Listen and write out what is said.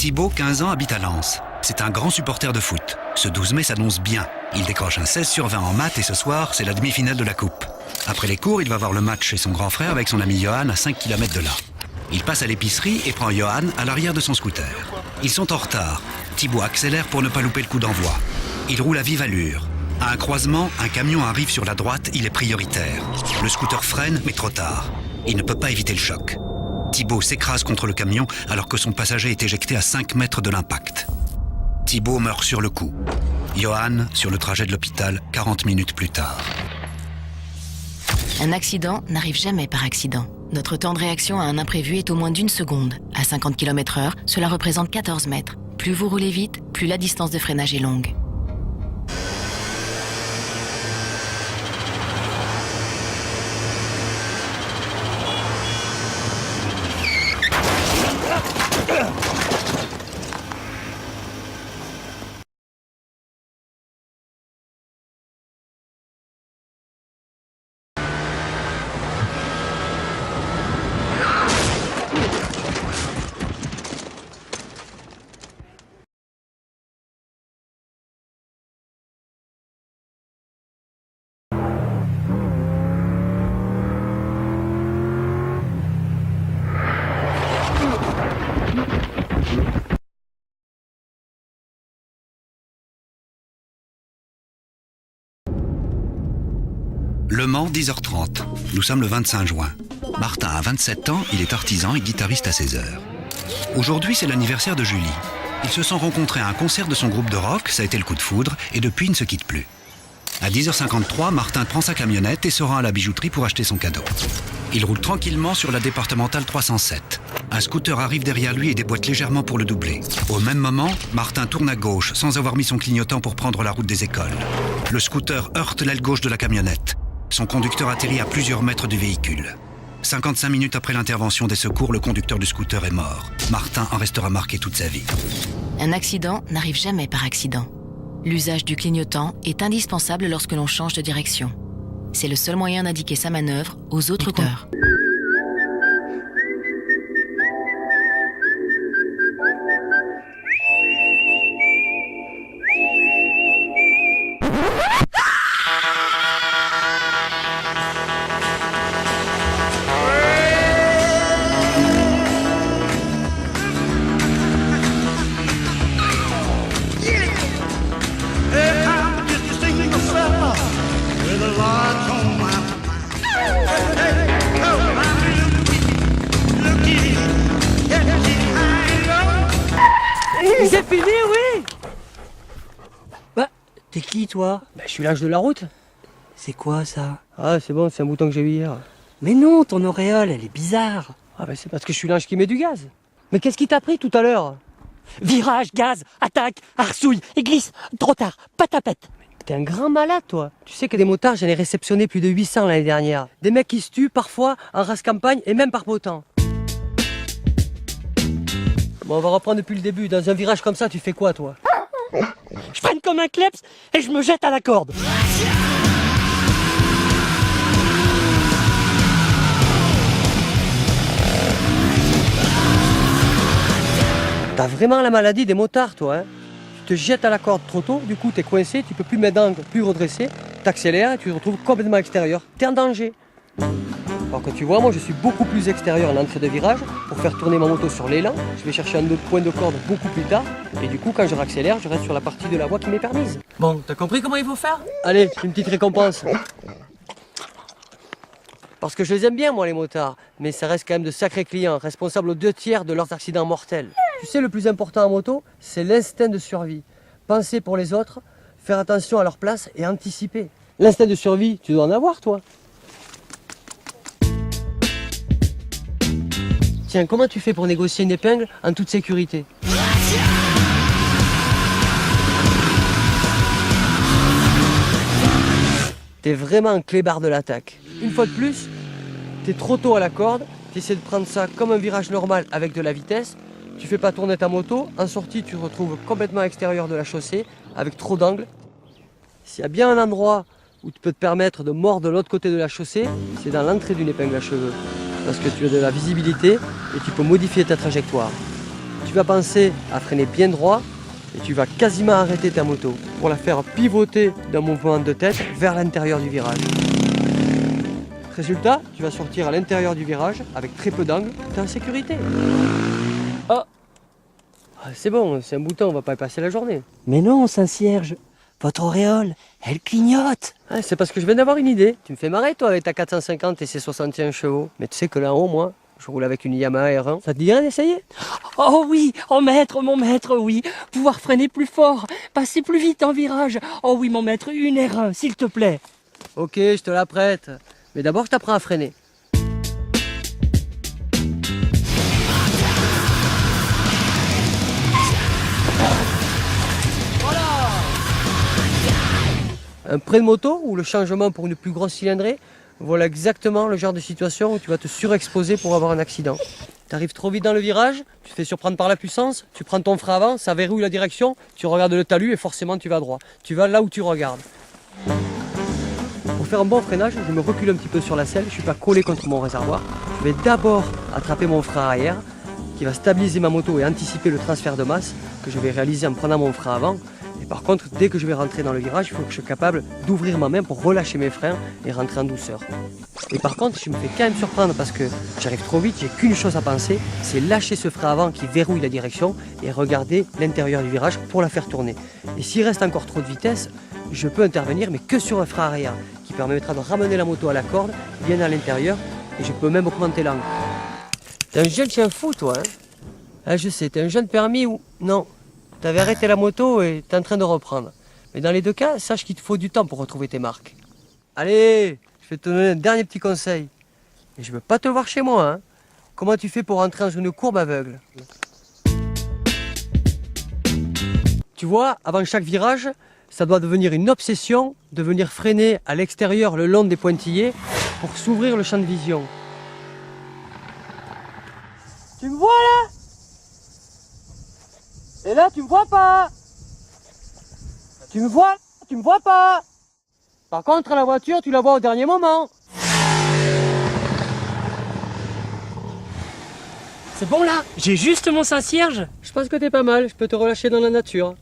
Thibaut, 15 ans, habite à Lens. C'est un grand supporter de foot. Ce 12 mai s'annonce bien. Il décroche un 16 sur 20 en maths et ce soir, c'est la demi-finale de la Coupe. Après les cours, il va voir le match chez son grand frère avec son ami Johan à 5 km de là. Il passe à l'épicerie et prend Johan à l'arrière de son scooter. Ils sont en retard. Thibaut accélère pour ne pas louper le coup d'envoi. Il roule à vive allure. À un croisement, un camion arrive sur la droite, il est prioritaire. Le scooter freine, mais trop tard. Il ne peut pas éviter le choc. Thibaut s'écrase contre le camion alors que son passager est éjecté à 5 mètres de l'impact. Thibaut meurt sur le coup. Johan, sur le trajet de l'hôpital, 40 minutes plus tard. Un accident n'arrive jamais par accident. Notre temps de réaction à un imprévu est au moins d'1 seconde. À 50 km/h, cela représente 14 mètres. Plus vous roulez vite, plus la distance de freinage est longue. Le Mans, 10h30. Nous sommes le 25 juin. Martin a 27 ans, il est artisan et guitariste à 16 heures. Aujourd'hui, c'est l'anniversaire de Julie. Ils se sont rencontrés à un concert de son groupe de rock, ça a été le coup de foudre, et depuis, ils ne se quittent plus. À 10h53, Martin prend sa camionnette et se rend à la bijouterie pour acheter son cadeau. Il roule tranquillement sur la départementale 307. Un scooter arrive derrière lui et déboîte légèrement pour le doubler. Au même moment, Martin tourne à gauche sans avoir mis son clignotant pour prendre la route des écoles. Le scooter heurte l'aile gauche de la camionnette. Son conducteur atterrit à plusieurs mètres du véhicule. 55 minutes après l'intervention des secours, le conducteur du scooter est mort. Martin en restera marqué toute sa vie. Un accident n'arrive jamais par accident. L'usage du clignotant est indispensable lorsque l'on change de direction. C'est le seul moyen d'indiquer sa manœuvre aux autres conducteurs. C'est fini, oui. Bah, t'es qui, toi? Bah, je suis l'ange de la route. C'est quoi, ça? Ah, c'est bon, c'est un bouton que j'ai eu hier. Mais non, ton auréole, elle est bizarre. Ah, bah, c'est parce que je suis l'ange qui met du gaz. Mais qu'est-ce qui t'a pris tout à l'heure? Virage, gaz, attaque, arsouille, et glisse, trop tard, patapette. T'es un grand malade, toi. Tu sais que des motards, j'en ai réceptionné plus de 800 l'année dernière. Des mecs qui se tuent, parfois, en race campagne et même par beau temps. Bon, on va reprendre depuis le début. Dans un virage comme ça, tu fais quoi, toi? Je freine comme un kleps et je me jette à la corde. T'as vraiment la maladie des motards, toi, hein? Tu te jettes à la corde trop tôt, du coup, t'es coincé, tu peux plus mettre d'angle, plus redresser, t'accélères et tu te retrouves complètement extérieur. T'es en danger. Alors que tu vois, moi je suis beaucoup plus extérieur à l'entrée de virage pour faire tourner ma moto sur l'élan. Je vais chercher un autre point de corde beaucoup plus tard. Et du coup, quand je réaccélère, je reste sur la partie de la voie qui m'est permise. Bon, t'as compris comment il faut faire? Allez, une petite récompense. Parce que je les aime bien, moi, les motards. Mais ça reste quand même de sacrés clients, responsables aux 2/3 de leurs accidents mortels. Tu sais, le plus important en moto, c'est l'instinct de survie. Penser pour les autres, faire attention à leur place et anticiper. L'instinct de survie, tu dois en avoir, toi. Tiens, comment tu fais pour négocier une épingle en toute sécurité? T'es vraiment un clébard de l'attaque. Une fois de plus, t'es trop tôt à la corde, t'essaies de prendre ça comme un virage normal avec de la vitesse, tu fais pas tourner ta moto, en sortie tu te retrouves complètement à l'extérieur de la chaussée, avec trop d'angles. S'il y a bien un endroit où tu peux te permettre de mordre de l'autre côté de la chaussée, c'est dans l'entrée d'une épingle à cheveux. Parce que tu as de la visibilité et tu peux modifier ta trajectoire. tu vas penser à freiner bien droit et tu vas quasiment arrêter ta moto pour la faire pivoter d'un mouvement de tête vers l'intérieur du virage. Résultat, tu vas sortir à l'intérieur du virage avec très peu d'angle, tu es en sécurité. Oh. C'est bon, c'est un bouton, on va pas y passer la journée. Mais non, Saint-Cierge, votre auréole, elle clignote. C'est parce que je viens d'avoir une idée. Tu me fais marrer toi avec ta 450 et ses 61 chevaux. Mais tu sais que là-haut, moi, je roule avec une Yamaha R1. Ça te dirait d'essayer? Oh oui, oh maître, mon maître, oui. Pouvoir freiner plus fort, passer plus vite en virage. Oh oui, mon maître, une R1, s'il te plaît. Ok, je te la prête. Mais d'abord, je t'apprends à freiner. Un prêt de moto ou le changement pour une plus grosse cylindrée, voilà exactement le genre de situation où tu vas te surexposer pour avoir un accident. Tu arrives trop vite dans le virage, tu te fais surprendre par la puissance, tu prends ton frein avant, ça verrouille la direction, tu regardes le talus et forcément tu vas droit. Tu vas là où tu regardes. Pour faire un bon freinage, je me recule un petit peu sur la selle, je ne suis pas collé contre mon réservoir. Je vais d'abord attraper mon frein arrière qui va stabiliser ma moto et anticiper le transfert de masse que je vais réaliser en prenant mon frein avant. Et par contre, dès que je vais rentrer dans le virage, il faut que je sois capable d'ouvrir ma main pour relâcher mes freins et rentrer en douceur. Et par contre, je me fais quand même surprendre parce que j'arrive trop vite, j'ai qu'une chose à penser, c'est lâcher ce frein avant qui verrouille la direction et regarder l'intérieur du virage pour la faire tourner. Et s'il reste encore trop de vitesse, je peux intervenir mais que sur un frein arrière qui permettra de ramener la moto à la corde, bien à l'intérieur et je peux même augmenter l'angle. T'es un jeune chien fou toi, hein? Ah, je sais, t'es un jeune permis ou... Non. T'avais arrêté la moto et t'es en train de reprendre. Mais dans les deux cas, sache qu'il te faut du temps pour retrouver tes marques. Allez, je vais te donner un dernier petit conseil. Et je veux pas te voir chez moi, hein. Comment tu fais pour entrer dans une courbe aveugle? Tu vois, avant chaque virage, ça doit devenir une obsession de venir freiner à l'extérieur le long des pointillés pour s'ouvrir le champ de vision. Tu me vois là? Et là, tu me vois pas? Tu me vois? Tu me vois pas? Par contre, la voiture, tu la vois au dernier moment. C'est bon là, j'ai juste mon Saint-Cierge. Je pense que t'es pas mal, je peux te relâcher dans la nature.